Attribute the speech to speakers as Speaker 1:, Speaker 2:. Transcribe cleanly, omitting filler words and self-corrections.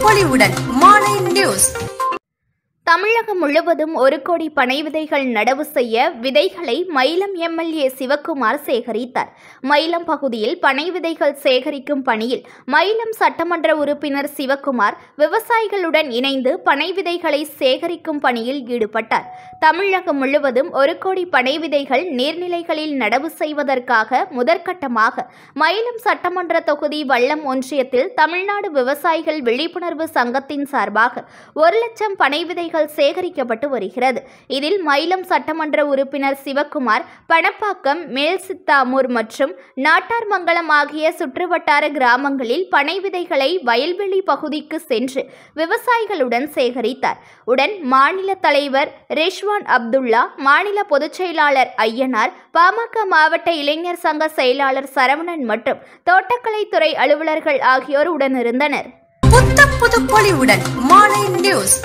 Speaker 1: பொலிவுடன் மாலை நியூஸ்.
Speaker 2: தமிழகம் முழுவதும் 1 கோடி பனை விதைகள் நடவு செய்ய விதைகளை மயிலம் எம்எல்ஏ சிவக்குமார் சேகரித்தார். மயிலம் பகுதியில் பனை விதைகள் சேகரிக்கும் பணியில் மயிலம் சட்டமன்ற உறுப்பினர் சிவக்குமார் விவசாயிகளுடன் இணைந்து பனை விதைகளை சேகரிக்கும் பணியில் ஈடுபட்டார். தமிழகம் முழுவதும் 1 கோடி பனை விதைகள் நீர்நிலைகளில் நடவு செய்வதற்காக முதற்கட்டமாக மயிலம் சட்டமன்ற தொகுதி வல்லம் ஒன்றியத்தில் தமிழ்நாடு விவசாயிகள் விழிப்புணர்வு சங்கத்தின் சார்பாக 1 லட்சம் பனை விதைகள் சேகரிக்கப்பட்டு வருகிறது. இதில் மயிலம் சட்டமன்ற உறுப்பினர் சிவக்குமார் பணப்பாக்கம், மேல்சித்தாமூர் மற்றும் நாட்டார்மங்கலம் ஆகிய சுற்றுவட்டார கிராமங்களில் பனை விதைகளை வயல்வெளி பகுதிக்கு சென்று விவசாயிகளுடன் சேகரித்தார். உடன் மாநில தலைவர் ரிஷ்வான் அப்துல்லா, மாநில பொதுச் செயலாளர் ஐயனார், பாமக மாவட்ட இளைஞர் சங்க செயலாளர் சரவணன் மற்றும் தோட்டக்கலைத்துறை அலுவலர்கள் ஆகியோர் உடனிருந்தனர்.
Speaker 1: புது பொலிவுடன் மாலை நியூஸ்.